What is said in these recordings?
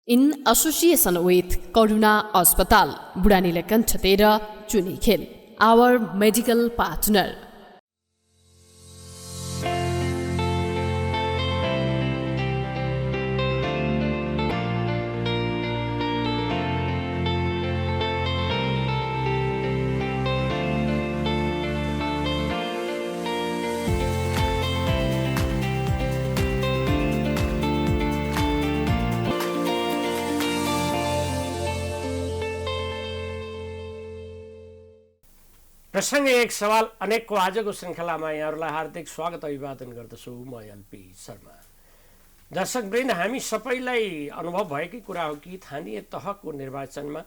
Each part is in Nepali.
in association with Karuna Hospital, Buranilakant Chatera, Chunikhel, our medical partner. प्रसंग एक सवाल अनेकको आजको श्रृङ्खलामा यहाँहरूलाई हार्दिक स्वागत अभिवादन गर्दछु। म एलपी शर्मा। दर्शकवृन्द, हामी सबैलाई अनुभव भएकै कुरा हो कि स्थानीय तहको निर्वाचनमा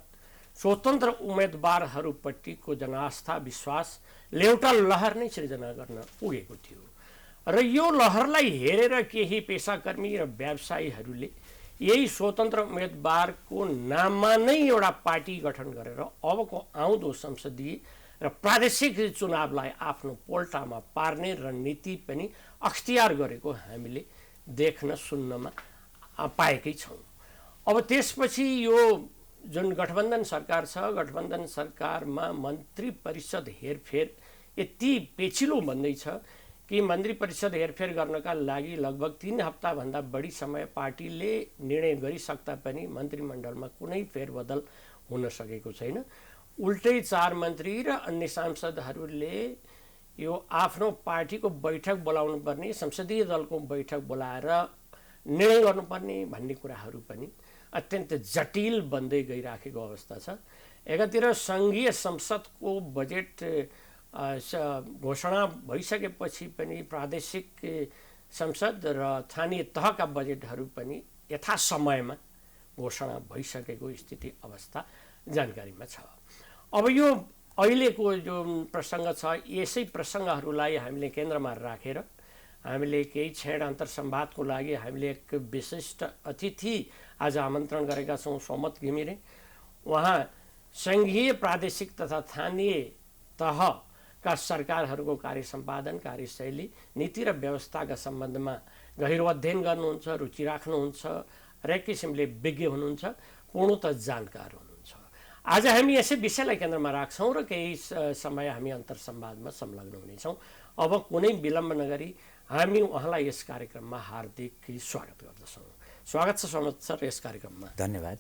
स्वतन्त्र उम्मेदवारहरूप्रतिको जनास्था विश्वासले एउटा लहर नै सृजना गर्न पुगेको थियो र यो लहरलाई हेरेर केही पेसाकर्मी र व्यवसायीहरूले यही स्वतन्त्र उम्मेदवारको नाममा नै एउटा पार्टी गठन गरेर अबको आउँदो संसदीय र प्रादेशिक चुनावलाई आफ्नो पोल्टामा पार्ने रणनीति पनि अख्तियार गरेको हामीले देख्न सुन्नमा पाएकै छौँ। अब त्यसपछि यो जुन गठबन्धन सरकार छ, गठबन्धन सरकारमा मन्त्री परिषद हेरफेर यति पेचिलो बन्दैछ कि मन्त्री परिषद हेरफेर गर्नका लागि लगभग 3 हप्ताभन्दा बढी समय पार्टीले निर्णय गरिसक्दा पनि मन्त्रीमण्डलमा कुनै फेरबदल हुन सकेको छैन। उल्टै 4 मन्त्री र अन्य सांसदहरूले यो आफ्नो पार्टीको बैठक बोलाउनु पर्ने, संसदीय दलको बैठक बोलाएर निर्णय गर्नुपर्ने भन्ने कुराहरू पनि अत्यन्त जटिल बन्दै गइराखेको अवस्था छ। एकातिर सङ्घीय संसदको बजेट घोषणा भइसकेपछि पनि प्रादेशिक संसद र स्थानीय तहका बजेटहरू पनि यथासमयमा घोषणा भइसकेको स्थिति अवस्था जानकारीमा छ। अब यो अहिलेको जो प्रसङ्ग छ, यसै प्रसङ्गहरूलाई हामीले केन्द्रमा राखेर हामीले केही क्षण अन्तर्संवादको लागि हामीले एक विशिष्ट अतिथि आज आमन्त्रण गरेका छौँ, सोमत घिमिरे। उहाँ सङ्घीय, प्रादेशिक तथा स्थानीय तहका सरकारहरूको कार्य सम्पादन, कार्यशैली, नीति र व्यवस्थाका सम्बन्धमा गहिरो अध्ययन गर्नुहुन्छ, रुचि राख्नुहुन्छ र एक किसिमले विज्ञ हुनुहुन्छ, पूर्णतः जानकार हुनुहुन्छ। आज हामी यसै विषयलाई केन्द्रमा राख्छौँ र केही समय हामी अन्तर्संवादमा संलग्न हुनेछौँ। अब कुनै विलम्ब नगरी हामी उहाँलाई यस कार्यक्रममा हार्दिक स्वागत गर्दछौँ। स्वागत छ सोमत सर यस कार्यक्रममा। धन्यवाद।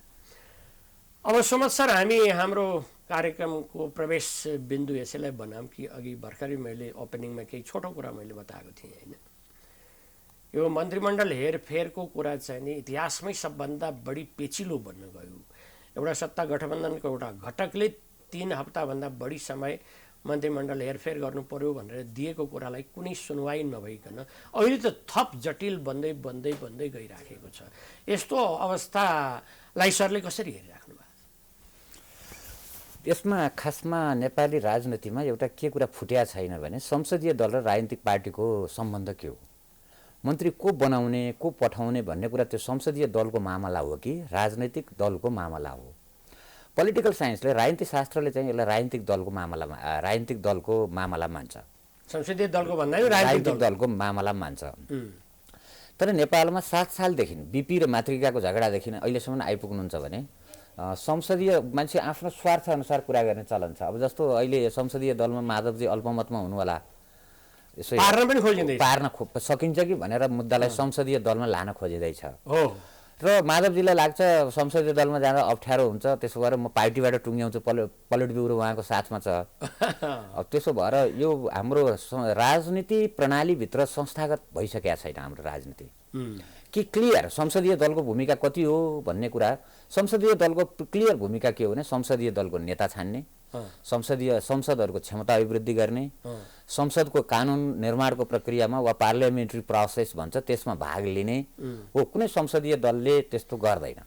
अब सोमत सर, हामी हाम्रो कार्यक्रमको प्रवेश बिन्दु यसैलाई बनाऊँ कि अघि भर्खरै मैले ओपनिङमा केही छोटो कुरा मैले बताएको थिएँ होइन, यो मन्त्रीमण्डल हेरफेरको कुरा चाहिँ नि इतिहासमै सबभन्दा बढी पेचिलो बन्न गयो। एउटा सत्ता गठबन्धनको एउटा घटकले 3 हप्ताभन्दा बढी समय मन्त्रीमण्डल हेरफेर गर्नु पर्यो भनेर दिएको कुरालाई कुनै सुनवाई नभइकन अहिले त थप जटिल बन्दै बन्दै बन्दै गइराखेको छ। यस्तो अवस्थालाई सरले कसरी हेरिराख्नु भएको? यसमा खासमा नेपाली राजनीतिमा एउटा के कुरा फुट्या छैन भने संसदीय दल र राजनीतिक पार्टीको सम्बन्ध के हो, मन्त्री को बनाउने को पठाउने भन्ने कुरा त्यो संसदीय दलको मामला हो कि राजनैतिक दलको मामला हो। पोलिटिकल साइन्सले, राजनीतिक शास्त्रले चाहिँ यसलाई राजनीतिक दलको मामला मान्छ। संसदीय दलको भन्दा राजनीतिक दलको मामला मान्छ। तर नेपालमा 7 सालदेखि बिपी र मातृकाको झगडादेखि अहिलेसम्म आइपुग्नुहुन्छ भने संसदीय मान्छे आफ्नो स्वार्थ अनुसार कुरा गर्ने चलन छ। अब जस्तो अहिले संसदीय दलमा माधवजी अल्पमतमा हुनुहोला, पार्न सकिन्छ कि भनेर मुद्दालाई संसदीय दलमा लान खोजिँदैछ र माधवजीलाई लाग्छ संसदीय दलमा जाँदा अप्ठ्यारो हुन्छ, त्यसो भएर म पार्टीबाट टुङ्ग्याउँछु, पोलिट ब्युरो उहाँको साथमा छ। त्यसो भएर यो हाम्रो राजनीति प्रणालीभित्र संस्थागत भइसकेका छैन हाम्रो राजनीति कि क्लियर संसदीय दलको भूमिका कति हो भन्ने कुरा। संसदीय दलको क्लियर भूमिका के हो भने संसदीय दलको नेता छान्ने, संसदहरूको क्षमता अभिवृद्धि गर्ने, संसदको कानुन निर्माणको प्रक्रियामा वा पार्लियामेन्ट्री प्रोसेस भन्छ त्यसमा भाग लिने हो। कुनै संसदीय दलले त्यस्तो गर्दैन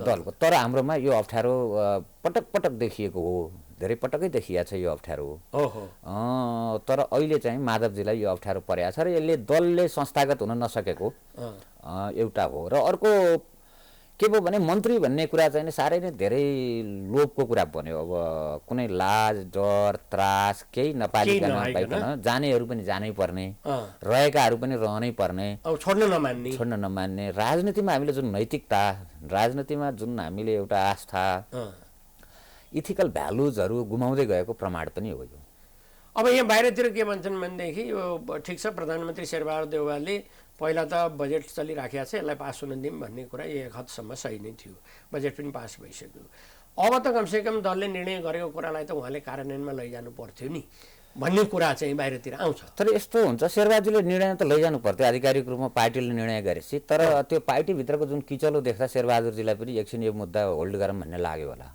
दलको। तर हाम्रोमा यो अप्ठ्यारो पटक पटक देखिएको हो, धेरै पटकै देखिएको छ यो अप्ठ्यारो। तर अहिले चाहिँ माधवजीलाई यो अप्ठ्यारो परेको छ र यसले दलले संस्थागत हुन नसकेको एउटा हो। र अर्को के भयो भने मन्त्री भन्ने कुरा चाहिँ साह्रै नै धेरै लोभको कुरा बन्यो। अब कुनै लाज डर त्रास केही नपाइकन जानेहरू पनि जानै पर्ने, रहेकाहरू पनि रहनै पर्ने, छोड्न नमान्ने। राजनीतिमा हामीले जुन नैतिकता, राजनीतिमा जुन हामीले एउटा आस्था, इथिकल भ्यालुजहरू गुमाउँदै गएको प्रमाण पनि हो यो। अब यहाँ बाहिरतिर के भन्छन् भनेदेखि यो ठिक छ, प्रधानमन्त्री शेरबहादुर देउवाले पहिला त बजेट चलिराखेको छ, यसलाई पास हुन दिउँ भन्ने कुरा एक हदसम्म सही नै थियो, बजेट पनि पास भइसक्यो। अब त कमसेकम दलले निर्णय गरेको कुरालाई त उहाँले कार्यान्वयनमा लैजानु पर्थ्यो नि भन्ने कुरा चाहिँ बाहिरतिर आउँछ। तर यस्तो हुन्छ, शेरबहादुरले निर्णय त लैजानु पर्थ्यो आधिकारिक रूपमा, पार्टीले निर्णय गरेपछि। तर त्यो पार्टीभित्रको जुन किचलो देख्दा शेरबहादुरजीलाई पनि एकछिन यो मुद्दा होल्ड गरौँ भन्ने लाग्यो होला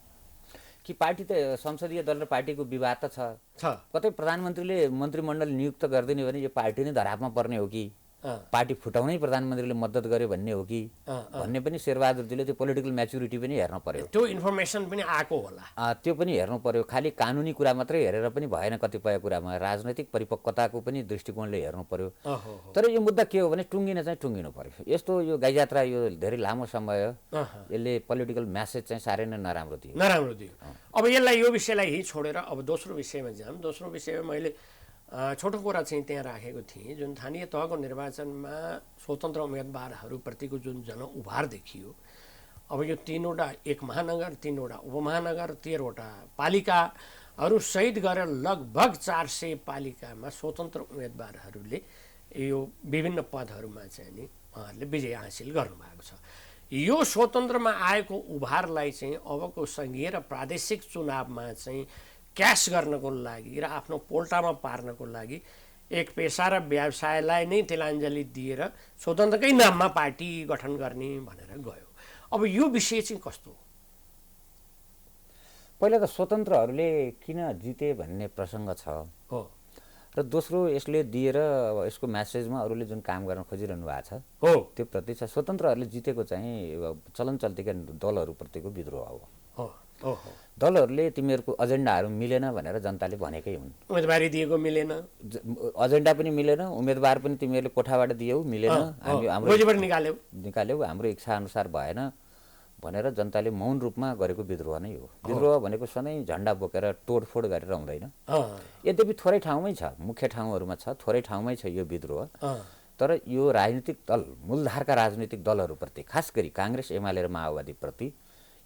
कि पार्टी त संसदीय दल र पार्टीको विवाद त छ, कतै प्रधानमन्त्रीले मन्त्रीमण्डल नियुक्त गरिदिने भने यो पार्टी नै धरापमा पर्ने हो कि, पार्टी फुटाउनै प्रधानमन्त्रीले मद्दत गर्यो भन्ने हो कि भन्ने पनि शेरबहादुरजीले त्यो पोलिटिकल म्याच्युरिटी पनि हेर्न पर्यो, त्यो इन्फर्मेसन पनि आएको होला, त्यो पनि हेर्नु पर्यो। खालि कानुनी कुरा मात्रै हेरेर पनि भएन, कतिपय कुरामा राजनैतिक परिपक्वताको पनि दृष्टिकोणले हेर्नु पर्यो। तर यो मुद्दा के हो भने टुङ्गिन चाहिँ टुङ्गिनु पर्यो। यस्तो यो गाईजात्रा यो धेरै लामो समय यसले पोलिटिकल म्यासेज चाहिँ साह्रै नै नराम्रो दियो। अब यसलाई यो विषयलाई यही छोडेर अब दोस्रो विषयमा जाऊँ। दोस्रो विषयमा मैले छोटो कुरा चाहिँ त्यहाँ राखेको थिएँ, जुन स्थानीय तहको निर्वाचनमा स्वतन्त्र उम्मेदवारहरूप्रतिको जुन जनउभार देखियो। अब यो 3वटा, एक महानगर, 3वटा उपमहानगर, 13वटा पालिकाहरू सहित गरेर लगभग 400 पालिकामा स्वतन्त्र उम्मेदवारहरूले यो विभिन्न पदहरूमा चाहिँ नि उहाँहरूले विजय हासिल गर्नुभएको छ। यो स्वतन्त्रमा आएको उभारलाई चाहिँ अबको सङ्घीय र प्रादेशिक चुनावमा चाहिँ क्यास गर्नको लागि र आफ्नो पोल्टामा पार्नको लागि एक पेसा र व्यवसायलाई नै तिलाञ्जली दिएर स्वतन्त्रकै नाममा पार्टी गठन गर्ने भनेर गयो। अब यो विषय चाहिँ कस्तो पहिला त स्वतन्त्रहरूले किन जिते भन्ने प्रसङ्ग छ हो, र दोस्रो यसले दिएर यसको म्यासेजमा अरूले जुन काम गर्न खोजिरहनु भएको छ हो त्यो प्रति छ। स्वतन्त्रहरूले जितेको चाहिँ चलन चल्तीका दलहरूप्रतिको विद्रोह हो। दलहरूले तिमीहरूको एजेन्डाहरू मिलेन भनेर जनताले भनेकै हुन्। उम्मेदवारी दिएको मिलेन, एजेन्डा पनि मिलेन, उम्मेदवार पनि तिमीहरूले कोठाबाट दियौ मिलेन, हाम्रो निकाल्यौ, हाम्रो इच्छा अनुसार भएन भनेर जनताले मौन रूपमा गरेको विद्रोह नै हो। विद्रोह भनेको सधैँ झन्डा बोकेर तोडफोड गरेर हुँदैन। यद्यपि थोरै ठाउँमै छ, मुख्य ठाउँहरूमा छ, थोरै ठाउँमै छ यो विद्रोह। तर यो राजनीतिक दल, मूलधारका राजनीतिक दलहरूप्रति, खास गरी काङ्ग्रेस एमाले र माओवादीप्रति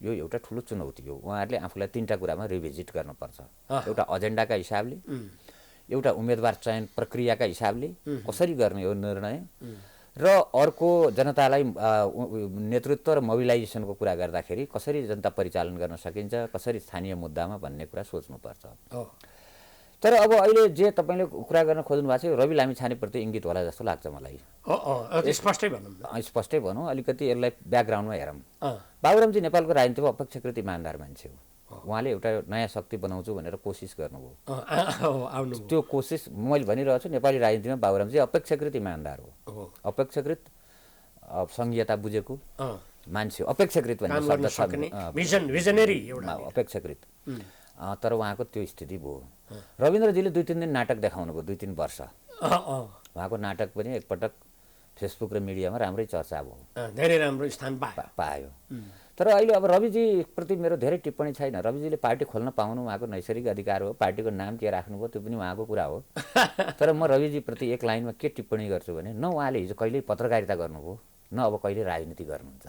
यो एउटा ठुलो चुनौती हो। उहाँहरूले आफूलाई 3टा कुरामा रिभिजिट गर्नुपर्छ। एउटा एजेन्डाका हिसाबले, एउटा उम्मेदवार चयन प्रक्रियाका हिसाबले कसरी गर्ने हो निर्णय, र अर्को जनतालाई नेतृत्व र मोबिलाइजेसनको कुरा गर्दाखेरि कसरी जनता परिचालन गर्न सकिन्छ, कसरी स्थानीय मुद्दामा भन्ने कुरा सोच्नुपर्छ। तर अब अहिले जे तपाईँले कुरा गर्न खोज्नु भएको छ रवि लामिछानेप्रति इङ्गित होला जस्तो लाग्छ मलाई। स्पष्टै भनौँ, अलिकति यसलाई ब्याकग्राउन्डमा हेरौँ। बाबुरामजी नेपालको राजनीतिमा अपेक्षाकृत इमान्दार मान्छे हो। उहाँले एउटा नयाँ शक्ति बनाउँछु भनेर कोसिस गर्नुभयो। त्यो कोसिस मैले भनिरहेको छु, नेपाली राजनीतिमा बाबुरामजी अपेक्षाकृत इमान्दार हो, अपेक्षाकृत सङ्घीयता बुझेको मान्छे हो। अपेक्षाकृत भन्ने शब्द अपेक्षाकृत, तर उहाँको त्यो स्थिति भयो। रविन्द्रजीले 2-3 दिन नाटक देखाउनु भयो, 2-3 वर्ष। उहाँको नाटक पनि एकपटक फेसबुक र मिडियामा राम्रै चर्चा भयो, धेरै राम्रो स्थान पायो। तर अहिले अब रविजीप्रति मेरो धेरै टिप्पणी छैन। रविजीले पार्टी खोल्न पाउनु उहाँको नैसर्गिक अधिकार हो, पार्टीको नाम के राख्नुभयो त्यो पनि उहाँको कुरा हो। तर म रविजीप्रति एक लाइनमा के टिप्पणी गर्छु भने, न उहाँले हिजो कहिल्यै पत्रकारिता गर्नुभयो, न अब कहिले राजनीति गर्नुहुन्छ।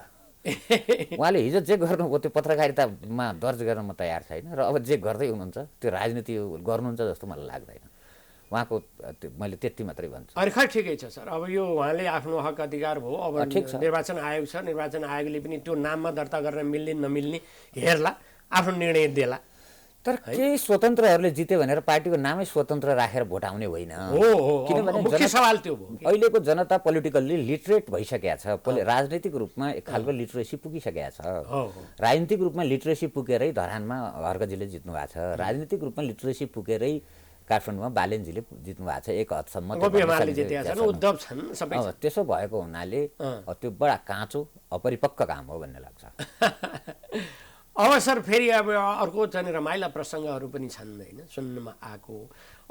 उहाँले हिजो जे गर्नुभयो त्यो पत्रकारितामा दर्ज गर्न म तयार छैन, र अब जे गर्दै हुनुहुन्छ त्यो राजनीति गर्नुहुन्छ जस्तो मलाई लाग्दैन। उहाँको मैले त्यति मात्रै भन्छु। अरे खै ठिकै छ सर, अब यो उहाँले आफ्नो हक अधिकार भयो। अब निर्वाचन आयोग छ, निर्वाचन आयोगले पनि त्यो नाममा दर्ता गर्न मिल्ने नमिल्ने हेर्ला, आफ्नो निर्णय देला। तर केही स्वतन्त्रहरूले जित्यो भनेर पार्टीको नामै स्वतन्त्र राखेर भोट आउने होइन। किनभने मुख्य सवाल त्यो हो, अहिलेको जनता पोलिटिकल्ली लिटरेट भइसकेको छ, राजनैतिक रूपमा एक खालको लिटरेसी पुगिसकेको छ। राजनीतिक रूपमा लिटरेसी पुगेरै धरानमा हर्कजीले जित्नु भएको छ, राजनीतिक रूपमा लिटरेसी पुगेरै काठमाडौँमा बालेनजीले जित्नु भएको छ एक हदसम्म। त्यसो भएको हुनाले त्यो बडा काँचो अपरिपक्व काम हो भन्ने लाग्छ। अब सर फेरि अब अर्को चाहिँ रमाइला प्रसङ्गहरू पनि छन् होइन सुन्नमा आएको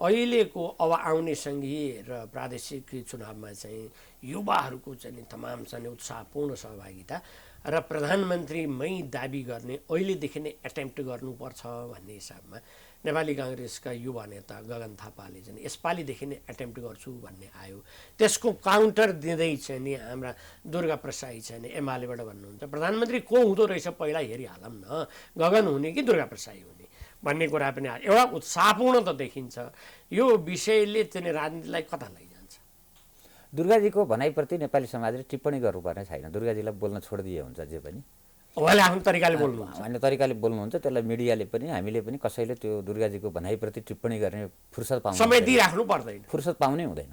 अहिलेको अब आउने सङ्घीय र प्रादेशिक चुनावमा चाहिँ युवाहरूको चाहिँ तमाम चाहिँ उत्साहपूर्ण सहभागिता र प्रधानमन्त्रीमै दाबी गर्ने अहिलेदेखि नै एटेम्प्ट गर्नुपर्छ भन्ने हिसाबमा नेपाली काङ्ग्रेसका युवा नेता गगन थापाले चाहिँ यसपालिदेखि नै एटेम्प्ट गर्छु भन्ने आयो। त्यसको काउन्टर दिँदै चाहिँ नि हाम्रा दुर्गा प्रसाई चाहिँ नि एमालेबाट भन्नुहुन्छ प्रधानमन्त्री को हुँदो रहेछ पहिला हेरिहालौँ न, गगन हुने कि दुर्गा प्रसाई हुने भन्ने कुरा पनि आयो। एउटा उत्साहपूर्ण त देखिन्छ। यो विषयले चाहिँ राजनीतिलाई कता लैजान्छ? दुर्गाजीको भनाइप्रति नेपाली समाजले टिप्पणी गर्नुपर्ने छैन। दुर्गाजीलाई बोल्न छोडिदिए हुन्छ जे पनि। उहाँले आफ्नो तरिकाले बोल्नुहुन्छ, भन्ने तरिकाले बोल्नुहुन्छ। त्यसलाई मिडियाले पनि हामीले पनि कसैले त्यो दुर्गाजीको भनाइप्रति टिप्पणी गर्ने फुर्सद पाउनु समय दिइराख्नु पर्दैन, फुर्सद पाउनै हुँदैन।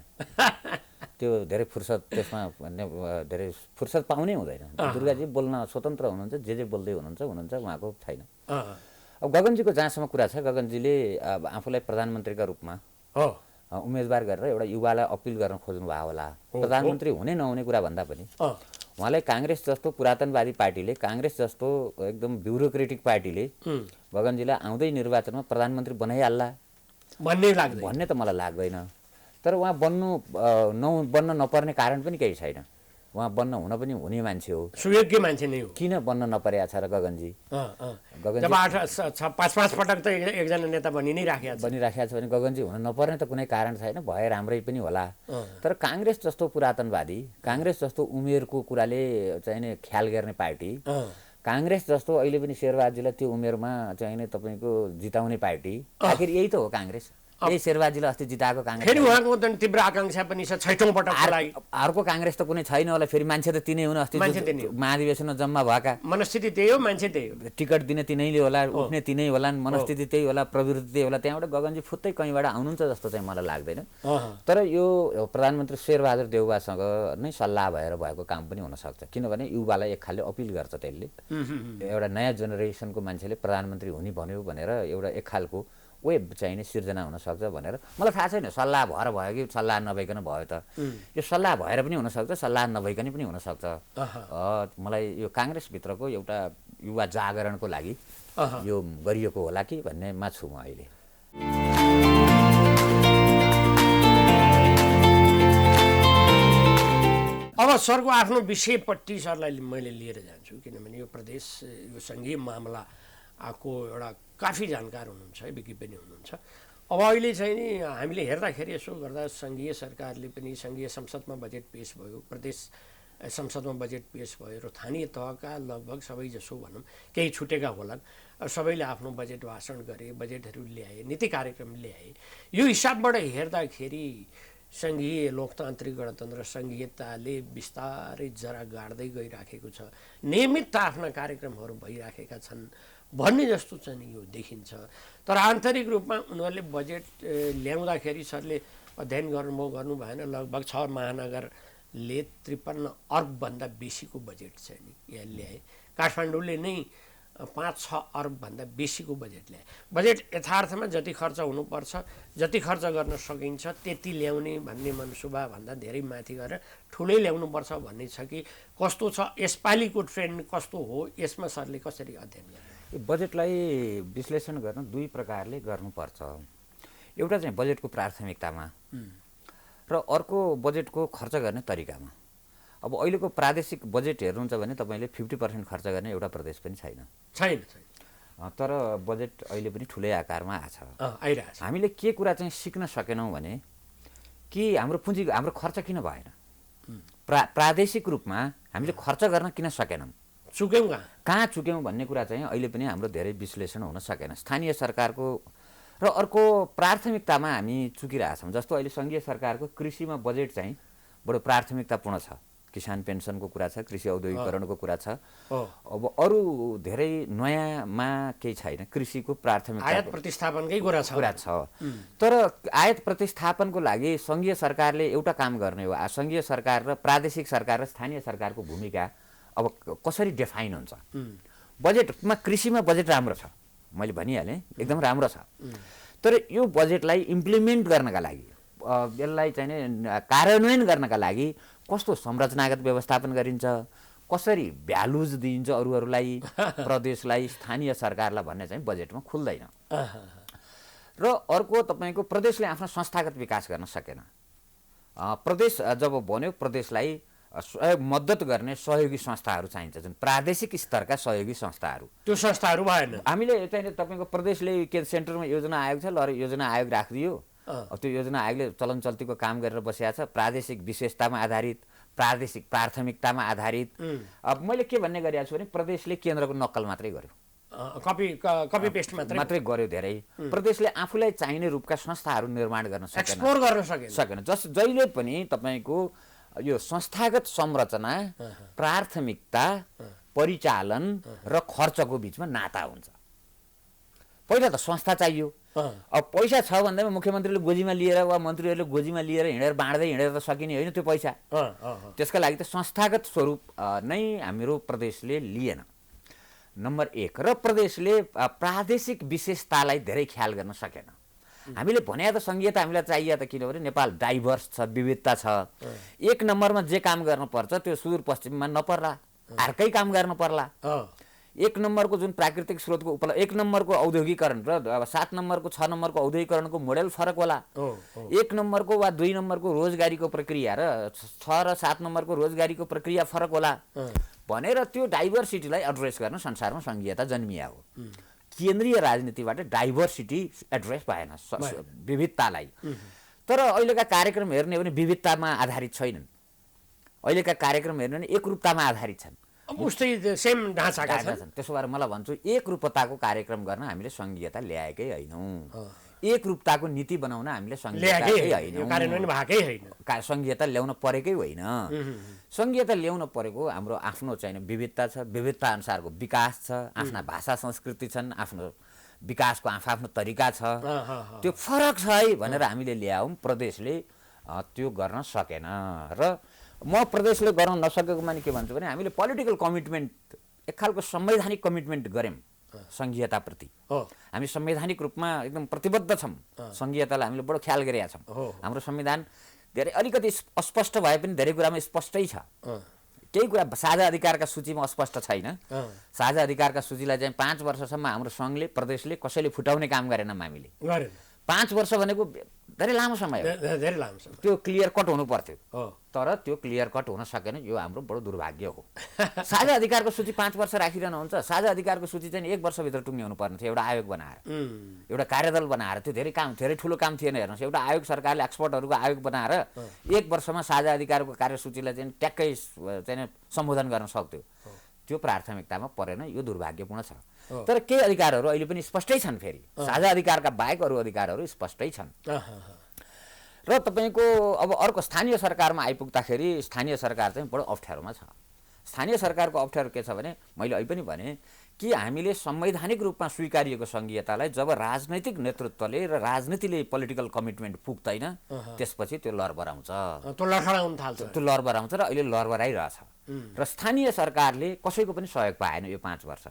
त्यो धेरै फुर्सद त्यसमा भन्ने धेरै फुर्सद पाउनै हुँदैन। दुर्गाजी बोल्न स्वतन्त्र हुनुहुन्छ, जे बोल्दै हुनुहुन्छ उहाँको छैन। अब गगनजीको जहाँसम्म कुरा छ, गगनजीले अब आफूलाई प्रधानमन्त्रीका रूपमा उम्मेदवार गरेर एउटा युवालाई अपिल गर्न खोज्नु भयो होला। प्रधानमन्त्री हुने नहुने कुरा भन्दा पनि उहाँलाई काङ्ग्रेस जस्तो पुरातनवादी पार्टीले, काङ्ग्रेस जस्तो एकदम ब्युरोक्रेटिक पार्टीले गगनजीलाई आउँदै निर्वाचनमा प्रधानमन्त्री बनाइहाल्ला भन्ने त मलाई लाग्दैन। तर उहाँ बन्न नपर्ने कारण पनि केही छैन। उहाँ बन्न हुन पनि हुने मान्छे हो, सुयोग्य मान्छे नै हो। किन बन्न नपरेको छ र गगनजी? गगनजी 5-5 पटक त एकजना नेता बनिराखेको छ भने गगनजी हुन नपर्ने त कुनै कारण छैन, भए राम्रै पनि होला। तर काङ्ग्रेस जस्तो पुरातनवादी, काङ्ग्रेस जस्तो उमेरको कुराले चाहिँ नि ख्याल गर्ने पार्टी, काङ्ग्रेस जस्तो अहिले पनि शेरबहादुरजीलाई त्यो उमेरमा चाहिँ नि तपाईँको जिताउने पार्टी, आखिर यही त हो काङ्ग्रेस। यही शेरबहादुरजीले अस्ति जिताएको काङ्ग्रेस। फेरि उहाँको त तीव्र आकाङ्क्षा पनि छ 6औं पटकको लागि। अर्को काङ्ग्रेस त कुनै छैन होला, फेरि मान्छे त तिनै हुन्। अस्ति महाधिवेशनमा जम्मा भएका मनस्थिति त्यही हो, मान्छे त्यही हो। टिकट दिने तिनैले होला, उठ्ने तिनै होलान्, मनस्थिति त्यही होला, प्रवृत्ति त्यही होला। त्यहाँबाट गगनजी फुत्तै कहीँबाट आउनुहुन्छ जस्तो चाहिँ मलाई लाग्दैन। तर यो प्रधानमन्त्री शेरबहादुर देउवासँग नै सल्लाह भएर भएको काम पनि हुनसक्छ। किनभने युवालाई एक खालले अपिल गर्छ त्यसले, एउटा नयाँ जेनेरेसनको मान्छेले प्रधानमन्त्री हुने भन्यो भनेर एउटा एक खालको वेब चाहिने सिर्जना हुनसक्छ भनेर मलाई थाहा छैन। सल्लाह भएर भयो कि सल्लाह नभइकन भयो त? यो सल्लाह भएर पनि हुनसक्छ, सल्लाह नभइकन पनि हुनसक्छ। मलाई यो काङ्ग्रेसभित्रको एउटा युवा जागरणको लागि यो गरिएको होला कि भन्नेमा छु म अहिले। अब सरको आफ्नो विषयपट्टि सरलाई मैले लिएर जान्छु, किनभने यो प्रदेश यो सङ्घीय मामला को एउटा काफी जानकार हुनुहुन्छ, विज्ञ पनि हुनुहुन्छ। अब अहिले चाहिँ नि हामीले हेर्दाखेरि यसो गर्दा सङ्घीय सरकारले पनि सङ्घीय संसदमा बजेट पेस भयो, प्रदेश संसदमा बजेट पेस भयो र स्थानीय तहका लगभग सबै जसो भनौँ, केही छुटेका होलान्, सबैले आफ्नो बजेट भाषण गरे, बजेटहरू ल्याए, नीति कार्यक्रम ल्याए। यो हिसाबबाट हेर्दाखेरि सङ्घीय लोकतान्त्रिक गणतन्त्र सङ्घीयताले बिस्तारै जरा गाड्दै गइराखेको छ, नियमित आफ्ना कार्यक्रमहरू भइराखेका छन् भन्ने जस्तो चाहिँ यो देखिन्छ। तर आन्तरिक रूपमा उनीहरूले बजेट ल्याउँदाखेरि सरले अध्ययन गर्नु भएन, लगभग 6 महानगरले 53 अर्बभन्दा बेसीको बजेट चाहिँ नि यहाँ ल्याए। काठमाडौँले नै 5-6 अर्बभन्दा बेसीको बजेट ल्याए। बजेट यथार्थमा जति खर्च हुनुपर्छ, जति खर्च गर्न सकिन्छ त्यति ल्याउने भन्ने मनसुबा भन्दा धेरै माथि गएर ठुलै ल्याउनुपर्छ भन्ने छ कि कस्तो छ? यसपालिको ट्रेन्ड कस्तो हो? यसमा सरले कसरी अध्ययन गर्नु? बजेटलाई विश्लेषण गर्न दुई प्रकारले गर्नुपर्छ। एउटा चाहिँ बजेटको प्राथमिकतामा र अर्को बजेटको खर्च गर्ने तरिकामा। अब अहिलेको प्रादेशिक बजेट हेर्नुहुन्छ भने तपाईँले 50% खर्च गर्ने एउटा प्रदेश पनि छैन। तर बजेट अहिले पनि ठुलै आकारमा आइरहेछ। हामीले के कुरा चाहिँ सिक्न सकेनौँ भने कि हाम्रो खर्च किन भएन, प्रादेशिक रूपमा हामीले खर्च गर्न किन सकेनौँ, कहाँ चुक्यौँ भन्ने कुरा चाहिँ अहिले पनि हाम्रो धेरै विश्लेषण हुन सकेन। स्थानीय सरकारको र अर्को प्राथमिकतामा हामी चुकिरहेछौँ। जस्तो अहिले सङ्घीय सरकारको कृषिमा बजेट चाहिँ बडो प्राथमिकतापूर्ण छ। किसान पेन्सनको कुरा छ, कृषि औद्योगिकरणको कुरा छ। अब अरू धेरै नयाँमा केही छैन। कृषिको प्राथमिकता आयात प्रतिस्थापनकै कुरा छ। तर आयात प्रतिस्थापनको लागि सङ्घीय सरकारले एउटा काम गर्ने हो। सङ्घीय सरकार र प्रादेशिक सरकार र स्थानीय सरकारको भूमिका अब कसरी डिफाइन हुन्छ? बजेटमा कृषिमा बजेट राम्रो छ, मैले भनिहालेँ, एकदम राम्रो छ। तर यो बजेटलाई इम्प्लिमेन्ट गर्नका लागि, यसलाई चाहिँ कार्यान्वयन गर्नका लागि कस्तो संरचनागत व्यवस्थापन गरिन्छ, कसरी भ्यालुज दिइन्छ अरूहरूलाई प्रदेशलाई स्थानीय सरकारलाई भन्ने चाहिँ बजेटमा खुल्दैन। र अर्को तपाईँको प्रदेशले आफ्नो संस्थागत विकास गर्न सकेन। प्रदेश जब बन्यो प्रदेशलाई मद्दत गर्ने सहयोगी संस्थाहरू चाहिन्छ, जुन प्रादेशिक स्तरका सहयोगी संस्थाहरू, त्यो संस्थाहरू भएन। हामीले चाहिँ तपाईँको प्रदेशले के सेन्टरमा योजना आयोग छ, ल योजना आयोग राखिदियो। अब त्यो योजना आयोगले चलन चल्तीको काम गरेर बसेको छ, प्रादेशिक विशेषतामा आधारित, प्रादेशिक प्राथमिकतामा आधारित। अब मैले के भन्ने गरिरहेको छु भने प्रदेशले केन्द्रको नक्कल मात्रै गर्यो, कपी पेस्ट मात्रै गर्यो। धेरै प्रदेशले आफूलाई चाहिने रूपका संस्थाहरू निर्माण गर्न एक्सप्लोर गर्न सकेन। जहिले पनि तपाईँको यो संस्थागत संरचना, प्राथमिकता, परिचालन र खर्चको बिचमा नाता हुन्छ। पहिला त संस्था चाहियो। अब पैसा छ भन्दैमा मुख्यमन्त्रीले गोजीमा लिएर वा मन्त्रीहरूले गोजीमा लिएर हिँडेर बाँड्दै हिँडेर त सकिने होइन त्यो पैसा। त्यसका लागि त संस्थागत स्वरूप नै हाम्रो प्रदेशले लिएन, नम्बर 1। र प्रदेशले प्रादेशिक विशेषतालाई धेरै ख्याल गर्न सकेन। हामीले भने त संघीयता हामीलाई चाहियो त, किनभने नेपाल डाइभर्स छ, विविधता छ। 1 नम्बरमा जे काम गर्नुपर्छ त्यो सुदूरपश्चिममा नपर्ला, अर्कै काम गर्नु पर्ला। 1 नम्बरको जुन प्राकृतिक स्रोतको उपलब्ध, 1 नम्बरको औद्योगिकरण र 7 नम्बरको 6 नम्बरको औद्योगिकरणको मोडेल फरक होला। 1 नम्बरको वा 2 नम्बरको रोजगारीको प्रक्रिया र 6 र 7 नम्बरको रोजगारीको प्रक्रिया फरक होला भनेर त्यो डाइभर्सिटीलाई एड्रेस गर्न संसारमा संघीयता जन्मिया हो। केन्द्रीय राजनीतिबाट डाइभर्सिटी एड्रेस भएन, विविधतालाई। तर अहिलेका कार्यक्रम हेर्ने हो भने विविधतामा आधारित छैनन्, अहिलेका कार्यक्रम हेर्ने भने एकरूपतामा आधारित छन्, उस्तै सेम ढाँचाका छन्। त्यसो भएर मलाई भन्छु एकरूपताको कार्यक्रम गर्न हामीले संघीयता ल्याएकै होइनौँ, एकरूपताको नीति बनाउन हामीले संघीयता ल्याउन परेकै होइन। संघीयता ल्याउन परेको हाम्रो आफ्नो चाहिँ विविधता छ, विविधता अनुसारको विकास छ, आफ्ना भाषा संस्कृति छन्, आफ्नो विकासको आफ्नो तरिका छ, त्यो फरक छ है भनेर हामीले ल्यायौँ। प्रदेशले त्यो गर्न सकेन। र म प्रदेशले गर्न नसकेको माने के भन्छु भने हामीले पोलिटिकल कमिटमेन्ट, एक खालको संवैधानिक कमिटमेन्ट गऱ्यौँ संघीयताप्रति। हामी संवैधानिक रूपमा एकदम प्रतिबद्ध छौँ, संघीयतालाई हामीले बडो ख्याल गरेका छौँ। हाम्रो संविधान धेरै अलिकति अस्पष्ट भए पनि धेरै कुरामा स्पष्टै छ, केही कुरा साझा अधिकारका सूचीमा अस्पष्ट छैन। साझा अधिकारका सूचीलाई चाहिँ 5 वर्षसम्म हाम्रो सङ्घले प्रदेशले कसैले फुटाउने काम गरेनौँ हामीले। 5 वर्ष भनेको धेरै लामो समय हो, धेरै लामो समय, त्यो क्लियर कट हुनु पर्थ्यो। तर त्यो क्लियर कट हुन सकेन, यो हाम्रो बडो दुर्भाग्य हो। साझा अधिकारको सूची 5 वर्ष राखिरहनु हुन्छ, साझा अधिकारको सूची चाहिँ 1 वर्षभित्र टुङ्ग्याउनु पर्ने थियो। एउटा आयोग बनाएर, एउटा कार्यदल बनाएर, त्यो धेरै ठुलो काम थिएन। हेर्नुहोस्, एउटा आयोग, सरकारले एक्सपर्टहरूको आयोग बनाएर 1 वर्षमा साझा अधिकारको कार्यसूचीलाई चाहिँ ट्याक्कै चाहिँ सम्बोधन गर्न सक्थ्यो। त्यो प्राथमिकतामा परेन, यो दुर्भाग्यपूर्ण छ। तर केही अधिकारहरू अहिले पनि स्पष्टै छन्, फेरि साझा अधिकारका बाहेक अरू अधिकारहरू स्पष्टै छन्। र तपाईँको अब अर्को स्थानीय सरकारमा आइपुग्दाखेरि स्थानीय सरकार चाहिँ बडो अप्ठ्यारोमा छ। स्थानीय सरकारको अप्ठ्यारो के छ भने, मैले अहिले पनि भने कि हामीले संवैधानिक रूपमा स्वीकारिएको संघीयतालाई जब राजनैतिक नेतृत्वले र राजनीतिले पोलिटिकल कमिटमेन्ट पुग्दैन, त्यसपछि त्यो लरबराउँछ, त्यो लरबराउँछ र अहिले लरबराइरहेछ। र स्थानीय सरकारले कसैको पनि सहयोग पाएन यो 5 वर्ष।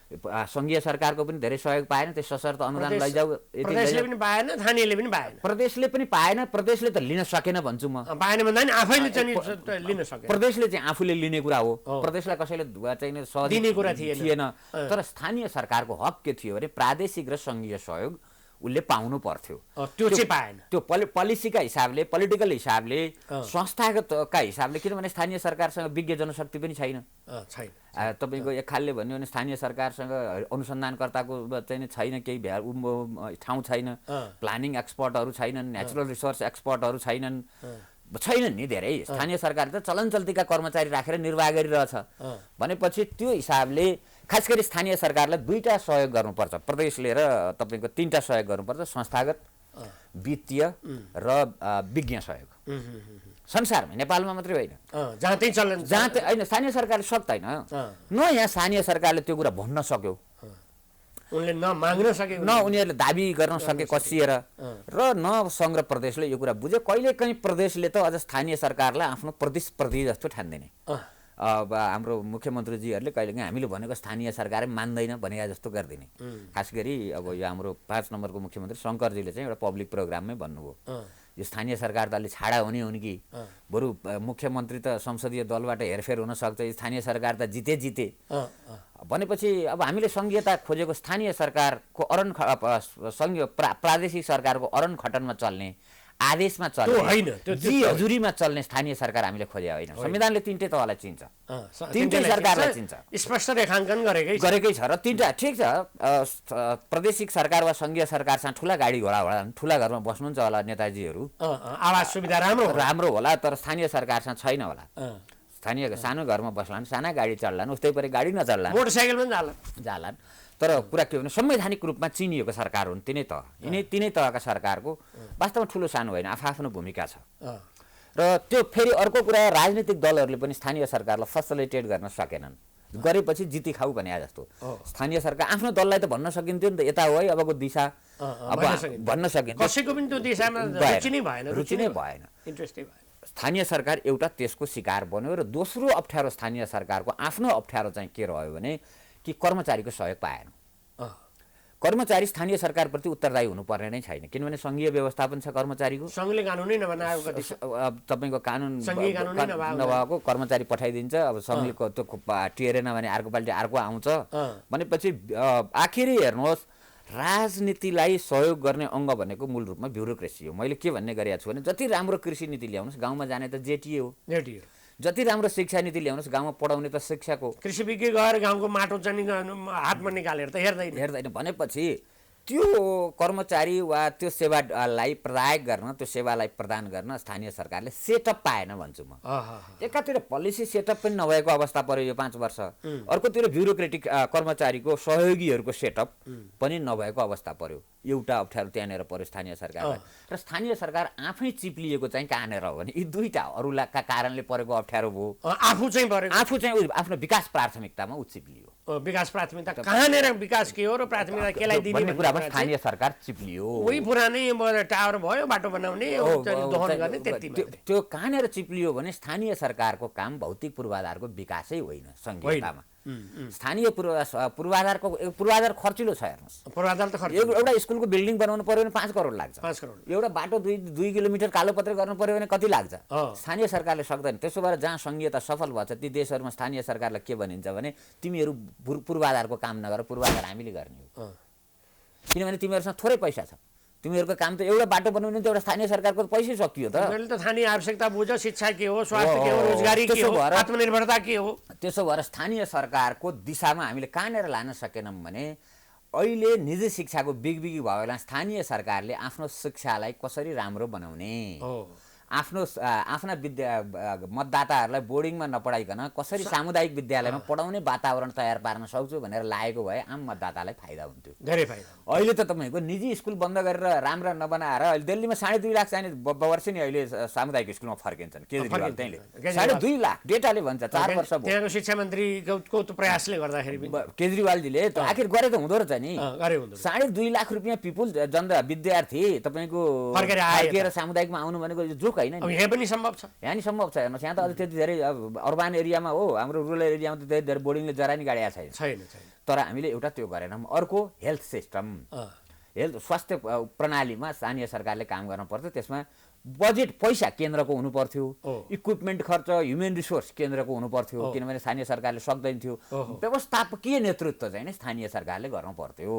संघीय सरकारको पनि धेरै सहयोग पाएन, त्यो सशर्त अनुदान लैजाऊ, प्रदेशले पनि पाएन, स्थानीयले पनि पाएन। प्रदेशले पनि पाएन, प्रदेशले त लिन सकेन भन्छु म। पाएन भन्दा नि आफैले चाहिँ लिन सकेन। प्रदेशले चाहिँ आफूले लिने कुरा हो, प्रदेशलाई कसैले चाहिँ दिने कुरा थिएन। तर स्थानीय सरकारको हक के थियो भने प्रादेशिक र संघीय सहयोग उसले पाउनु पर्थ्यो, त्यो चाहिँ पाएन। त्यो पोलिसीका हिसाबले, पोलिटिकल हिसाबले, संस्थागतका हिसाबले, किनभने स्थानीय सरकारसँग विज्ञ जनशक्ति पनि छैन। तपाईँको एक खालले भन्यो भने स्थानीय सरकारसँग अनुसन्धानकर्ताको चाहिँ छैन, केही ठाउँ छैन, प्लानिङ एक्सपर्टहरू छैनन्, नेचुरल रिसोर्स एक्सपर्टहरू छैनन् नि धेरै। स्थानीय सरकारले त चलन चल्तीका कर्मचारी राखेर निर्वाह गरिरहेछ भनेपछि त्यो हिसाबले खास गरी स्थानीय सरकारलाई 2टा सहयोग गर्नुपर्छ, प्रदेशले र तपाईँको 3टा सहयोग गर्नुपर्छ, संस्थागत, वित्तीय र विज्ञ सहयोग। संसारमा, नेपालमा मात्रै होइन, होइन स्थानीय सरकारले सक्दैन न। यहाँ स्थानीय सरकारले त्यो कुरा भन्न सक्यो, न उनीहरूले दाबी गर्न सके कसिएर, र न सङ्घ र प्रदेशले यो कुरा बुझ्यो। कहिलेकाहीँ प्रदेशले त अझ स्थानीय सरकारलाई आफ्नो प्रतिस्पर्धी जस्तो ठान्दैन। अब हाम्रो मुख्यमन्त्रीजीहरूले कहिलेकाहीँ हामीले भनेको स्थानीय सरकारै मान्दैन भने जस्तो गर्दैन। खास गरी अब यो हाम्रो 5 नम्बरको मुख्यमन्त्री शङ्करजीले चाहिँ एउटा पब्लिक प्रोग्राममै भन्नुभयो, यो स्थानीय सरकार त अलि छाडा हुने हुन् कि बरु मुख्यमन्त्री त संसदीय दलबाट हेरफेर हुन सक्छ, स्थानीय सरकार त जिते भनेपछि अब हामीले सङ्घीयता खोजेको स्थानीय सरकारको सङ्घीय प्रादेशिक सरकारको अरन खटनमा चल्ने, आदेशमा चल्ने, जी हजुरीमा चल्ने स्थानीय सरकार हामीले खोजे होइन। संविधानले तिनटै तहलाई चिन्छ, तिनटै सरकारलाई चिन्छ, स्पष्ट रेखाङ्कन गरेकै छ। र तिनटा ठिक छ, प्रादेशिक सरकार वा सङ्घीय सरकारसँग ठुला गाडी घोडा होला, ठुला घरमा बस्नुहुन्छ होला नेताजीहरू, आवास सुविधा राम्रो होला, तर स्थानीय सरकारसँग छैन होला। स्थानीय सानो घरमा बस्लान्, साना गाडी चढ्लान्, उस्तै परि गाडी नचढ्लान्, मोटरसाइकल पनि जालान्। तर कुरा के भने संवैधानिक रूपमा चिनिएको सरकार हुन् तिनै तह, तिनै तहका सरकारको वास्तवमा ठुलो सानो होइन, आफ्नो भूमिका छ। र त्यो फेरि अर्को कुरा, राजनीतिक दलहरूले पनि स्थानीय सरकारलाई फेसिलिटेट गर्न सकेनन्, गरेपछि जिती खाऊ भने जस्तो। स्थानीय सरकार आफ्नो दललाई त भन्न सकिन्थ्यो नि त, यता हो है अबको दिशा भन्न सकिन्थ्यो, कसैको पनि त्यो दिशामा रुचि नै भएन, इन्ट्रेस्टै भएन। स्थानीय सरकार एउटा त्यसको शिकार बन्यो। र दोस्रो अप्ठ्यारो स्थानीय सरकारको आफ्नो अप्ठ्यारो चाहिँ के रह्यो भने कि कर्मचारीको सहयोग पाएन। कर्मचारी स्थानीय सरकारप्रति उत्तरदायी हुनुपर्ने नै छैन, किनभने सङ्घीय व्यवस्थापन छ कर्मचारीको, सङ्घले कानुनै नबनाएको, तपाईँको कानुन नभएको कर्मचारी पठाइदिन्छ। अब सङ्घले त्यो टिएरेन भने अर्को पालि अर्को आउँछ भनेपछि आखिरी हेर्नुहोस्, राजनीतिलाई सहयोग गर्ने अङ्ग भनेको मूल रूपमा ब्युरोक्रेसी हो। मैले के भन्ने गरेको छु भने जति राम्रो कृषि नीति ल्याउनुहोस् गाउँमा जाने त जेटिए हो, जति राम्रो शिक्षा नीति ल्याउनुहोस् गाउँमा पढाउने त शिक्षाको, कृषि विज्ञ गएर गाउँको माटो चाहिँ हातमा निकालेर त हेर्दैन भनेपछि त्यो कर्मचारी वा त्यो सेवालाई प्रदायक गर्न, त्यो सेवालाई प्रदान गर्न स्थानीय सरकारले सेटअप पाएन भन्छु म। एकातिर पोलिसी सेटअप पनि नभएको अवस्था पर्यो यो 5 वर्ष, अर्कोतिर ब्युरोक्रेटिक कर्मचारीको सहयोगीहरूको सेटअप पनि नभएको अवस्था पर्यो। एउटा अप्ठ्यारो त्यहाँनिर पर्यो स्थानीय सरकारलाई। र स्थानीय सरकार आफै चिप्लिएको चाहिँ कहाँनिर हो भने यी दुईटा अरूका कारणले परेको अप्ठ्यारो भयो। आफू चाहिँ आफ्नो विकास प्राथमिकतामा चिप्लियो। विकास प्राथमिकता कहाँनिर विकास के हो र प्राथमिकता केलाई दिने भन्ने कुरामा स्थानीय सरकार चिप्लियो। उही पुरानै टावर भयो, बाटो बनाउने, दोहन गर्ने, त्यति त्यो कहाँनिर चिप्लियो भने स्थानीय सरकारको काम भौतिक पूर्वाधारको विकासै होइन सङ्घीयतामा। स्थानीय पूर्वाधार खर्चिलो छ हेर्नुहोस्। पूर्वाधार त एउटा स्कुलको बिल्डिङ बनाउनु पर्यो भने 5 करोड लाग्छ, 5 करोड। एउटा बाटो 2 किलोमिटर कालोपत्रे गर्नु पर्यो भने कति लाग्छ? स्थानीय सरकारले सक्दैन। त्यसो भएर जहाँ सङ्घीयता सफल भएछ ती देशहरूमा स्थानीय सरकारलाई के भनिन्छ भने तिमीहरू पूर्वाधारको काम नगर, पूर्वाधार हामीले गर्ने हो, किनभने तिमीहरूसँग थोरै पैसा छ, तिमीहरूको काम त एउटा बाटो बनाउनु त एउटा स्थानीय सरकारको पैसै सकियो त। मैले त स्थानीय आवश्यकता बुझ, शिक्षा के हो, स्वास्थ्य के हो, रोजगारी के हो, आत्मनिर्भरता के हो। त्यसो भएर स्थानीय सरकारको दिशामा हामीले कहाँनिर लान सकेनौँ भने अहिले निजी शिक्षाको बिगबिगी भयो बेला स्थानीय सरकारले आफ्नो शिक्षालाई कसरी राम्रो बनाउने, आफ्ना मतदाताहरूलाई बोर्डिङमा नपढाइकन कसरी सामुदायिक विद्यालयमा पढाउने वातावरण तयार पार्न सक्छु भनेर लागेको भए आम मतदातालाई फाइदा हुन्थ्यो, धेरै फाइदा। अहिले त तपाईँको निजी स्कुल बन्द गरेर राम्रा नबनाएर अहिले दिल्लीमा 2.5 लाख चाहिने वर्ष नि अहिले सामुदायिक स्कुलमा फर्किन्छन्। केजरीवाल त्यहीँले 2.5 लाख डेटाले भन्छ 4 वर्ष भयो। त्यहाँको शिक्षा मन्त्रीको प्रयासले गर्दाखेरि केजरीवालजीले आखिर गरे त हुँदो रहेछ नि। 2.5 लाख रुपियाँ पिपुल विद्यार्थी तपाईँको फर्केर सामुदायिकमा आउनु भनेको जोक होइन नि। यहाँ पनि सम्भव छ, यहाँ नि सम्भव छ। हेर्नुहोस् यहाँ त अझ त्यति धेरै अर्बन एरियामा हो, हाम्रो रुरल एरियामा त त्यति धेरै बोर्डिङले जरा नि गाडिया छैन। तर हामीले एउटा त्यो गरेनौँ। अर्को हेल्थ सिस्टम, स्वास्थ्य प्रणालीमा स्थानीय सरकारले काम गर्न पर्थ्यो। त्यसमा बजेट पैसा केन्द्रको हुनु पर्थ्यो, इक्विपमेन्ट खर्च ह्युमन रिसोर्स केन्द्रको हुनु पर्थ्यो, किनभने स्थानीय सरकारले सक्दैन थियो। व्यवस्थापकीय नेतृत्व चाहिँ नि स्थानीय सरकारले गर्नु पर्थ्यो,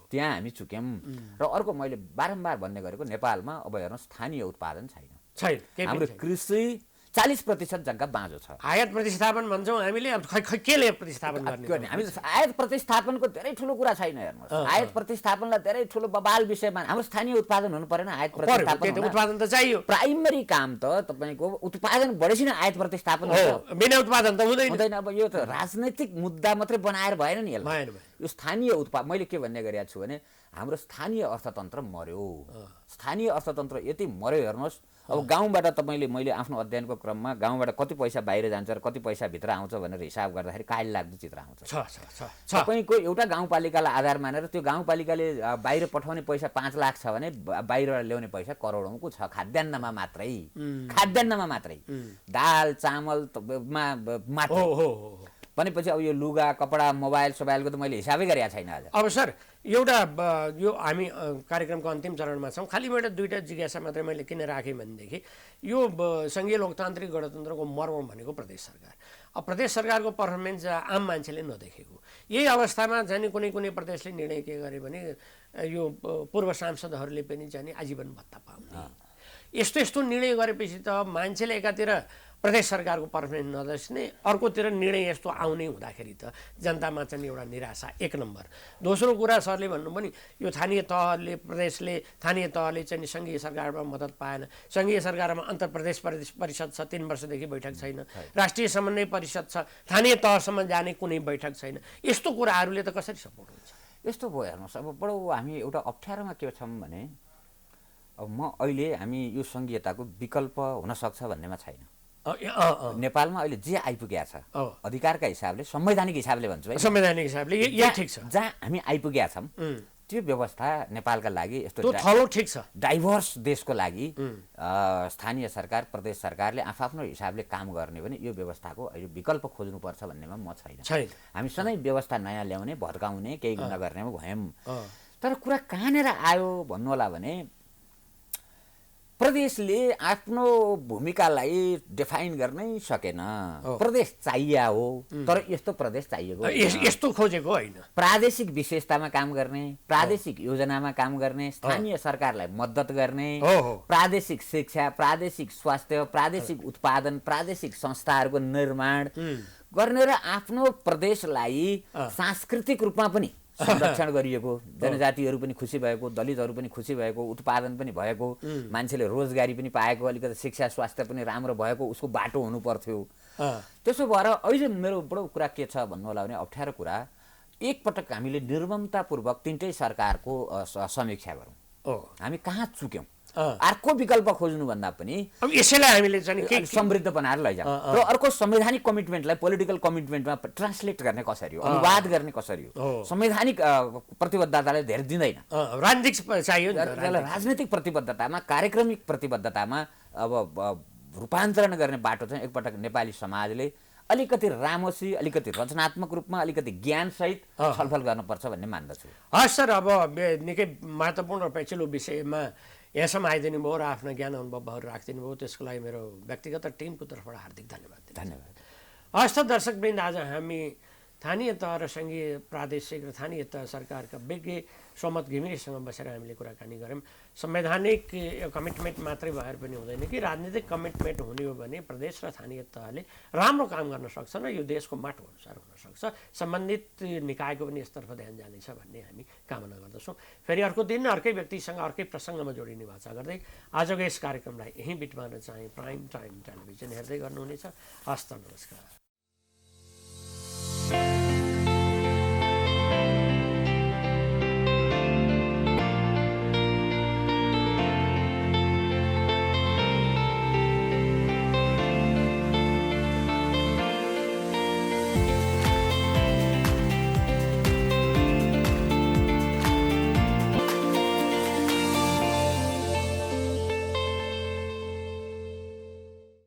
त्यहाँ हामी चुक्यौँ। र अर्को मैले बारम्बार भन्ने गरेको नेपालमा अब हेर्नुहोस् स्थानीय उत्पादन छैन। हाम्रो कृषि 40% जग्गा बाँझो छ। आयात प्रतिस्थापन भन्छौँ हामीले, अब केले प्रतिस्थापन गर्ने? हामी आयात प्रतिस्थापनको धेरै ठुलो कुरा छैन। हेर्नुहोस् आयात प्रतिस्थापनलाई धेरै ठुलो बबाल विषयमा हाम्रो स्थानीय उत्पादन हुनु परेन। आयात प्रतिस्थापन उत्पादन त चाहियो। प्राइमरी काम त तपाईँको उत्पादन बढेपछि नै आयात प्रतिस्थापन हो, बिना उत्पादन त हुँदैन। अब यो त राजनैतिक मुद्दा मात्रै बनाएर भएन नि यसलाई। यो स्थानीय उत्पादन मैले के भन्ने गरेको छु भने हाम्रो स्थानीय अर्थतन्त्र मर्यो। स्थानीय अर्थतन्त्र यति मर्यो हेर्नुहोस्। अब गाउँबाट तपाईँले मैले आफ्नो अध्ययनको क्रममा गाउँबाट कति पैसा बाहिर जान्छ र कति पैसा भित्र आउँछ भनेर हिसाब गर्दाखेरि काइल लाग्दो चित्र आउँछ। तपाईँको एउटा गाउँपालिकालाई आधार मानेर त्यो गाउँपालिकाले बाहिर पठाउने पैसा 5 लाख छ भने बाहिरबाट ल्याउने पैसा करोडौँको छ। खाद्यान्नमा मात्रै दाल चामलमा मात्रै। भनेपछि अब यो लुगा कपडा मोबाइल सोबाइलको त मैले हिसाबै गरेको छैन आज। अब सर एउटा यो हामी कार्यक्रमको अन्तिम चरणमा छौँ, खालि एउटा दुईवटा जिज्ञासा मात्रै मैले किन राखेँ भनेदेखि यो सङ्घीय लोकतान्त्रिक गणतन्त्रको मर्म भनेको प्रदेश सरकार। अब प्रदेश सरकारको पर्फर्मेन्स आम मान्छेले नदेखेको, यही अवस्थामा जाने कुनै कुनै प्रदेशले निर्णय के गरे भने यो पूर्व सांसदहरूले पनि जाने आजीवन भत्ता पाउने, यस्तो यस्तो निर्णय गरेपछि त मान्छेले एकातिर प्रदेश सरकारको पर्फर्मेन्स नदेख्ने, अर्कोतिर निर्णय यस्तो आउने हुँदाखेरि त जनतामा चाहिँ एउटा निराशा एक नम्बर। दोस्रो कुरा सरले भन्नु पनि यो स्थानीय तहले स्थानीय तहले चाहिँ सङ्घीय सरकारमा मद्दत पाएन, सङ्घीय सरकारमा अन्तर प्रदेश परिषद छ 3 वर्षदेखि बैठक छैन, राष्ट्रिय समन्वय परिषद छ स्थानीय तहसम्म जाने कुनै बैठक छैन, यस्तो कुराहरूले त कसरी सपोर्ट हुन्छ? यस्तो भयो हेर्नुहोस्, अब बडो हामी एउटा अप्ठ्यारोमा के छौँ भने अब म अहिले हामी यो सङ्घीयताको विकल्प हुनसक्छ भन्नेमा छैन। नेपालमा अहिले जे आइपुगेको छ अधिकारका हिसाबले संवैधानिक हिसाबले भन्छु है, संवैधानिक हिसाबले यही ठिक छ, जहाँ हामी आइपुगेका छौँ त्यो व्यवस्था नेपालका लागि यस्तो थलो ठिक छ, डाइभर्स देशको लागि स्थानीय सरकार प्रदेश सरकारले आफ्नो हिसाबले काम गर्ने भने यो व्यवस्थाको अहिले विकल्प खोज्नुपर्छ भन्नेमा म छैन। हामी सधैँ व्यवस्था नयाँ ल्याउने भड्काउने केही नगर्नेमा भयौँ। तर कुरा कहाँनिर आयो भन्नु होला भने प्रदेशले आफ्नो भूमिकालाई डिफाइन गर्नै सकेन। प्रदेश चाहिए हो तर यस्तो प्रदेश चाहिएको यस्तो खोजेको होइन। प्रादेशिक विशेषतामा काम गर्ने, प्रादेशिक योजनामा काम गर्ने, स्थानीय सरकारलाई मद्दत गर्ने, प्रादेशिक शिक्षा, प्रादेशिक स्वास्थ्य, प्रादेशिक उत्पादन, प्रादेशिक संस्थाहरूको निर्माण गर्ने र आफ्नो प्रदेशलाई सांस्कृतिक रूपमा पनि संरक्षण गरिएको, जनजातिहरू पनि खुसी भएको, दलितहरू पनि खुसी भएको, उत्पादन पनि भएको, मान्छेले रोजगारी पनि पाएको, अलिकति शिक्षा स्वास्थ्य पनि राम्रो भएको, उसको बाटो हुनु पर्थ्यो। त्यसो भएर अहिले मेरो बडो कुरा के छ भन्नु होला भने अप्ठ्यारो कुरा, एकपटक हामीले निर्ममतापूर्वक तिनटै सरकारको समीक्षा गरौँ, हामी कहाँ चुक्यौँ, अर्को विकल्प खोज्नुभन्दा पनि यसैलाई हामीले चाहिँ समृद्ध बनाएर लैजाउँ र अर्को संवैधानिक कमिटमेन्टलाई पोलिटिकल कमिटमेन्टमा ट्रान्सलेट गर्ने कसरी हो, अनुवाद गर्ने कसरी हो। संवैधानिक प्रतिबद्धताले धेरै दिँदैन, राजनीतिक चाहियो, राजनीतिक प्रतिबद्धतामा कार्यक्रमिक प्रतिबद्धतामा अब रूपान्तरण गर्ने बाटो चाहिँ एकपटक नेपाली समाजले अलिकति रामोसी, अलिकति रचनात्मक रूपमा, अलिकति ज्ञानसहित छलफल गर्नुपर्छ भन्ने मान्दछु। हस् सर, अब निकै महत्त्वपूर्ण र पेचिलो विषयमा यहाँसम्म आइदिनु भयो र आफ्नो ज्ञान अनुभवहरू राखिदिनु भयो, त्यसको लागि मेरो व्यक्तिगत र टिमको तर्फबाट हार्दिक धन्यवाद। हस् त दर्शकवृन्द, आज हामी स्थानीय तह र सङ्घीय प्रादेशिक र स्थानीय तह सरकारका विज्ञ सोमत घिमिरेसँग बसेर हामीले कुराकानी गऱ्यौँ। संवैधानिक कमिटमेन्ट मात्रै भएर पनि हुँदैन कि राजनीतिक कमिटमेन्ट हुने हो भने प्रदेश र स्थानीय तहले राम्रो काम गर्न सक्छ र यो देशको माटो अनुसार हुनसक्छ, सम्बन्धित निकायको पनि यसतर्फ ध्यान जानेछ भन्ने हामी कामना गर्दछौँ। फेरि अर्को दिन अर्कै व्यक्तिसँग अर्कै प्रसङ्गमा जोडिने वाचा गर्दै आजको यस कार्यक्रमलाई यहीँ बिटमार्न चाहे प्राइम टाइम टेलिभिजन हेर्दै गर्नुहुनेछ। हस्त नमस्कार।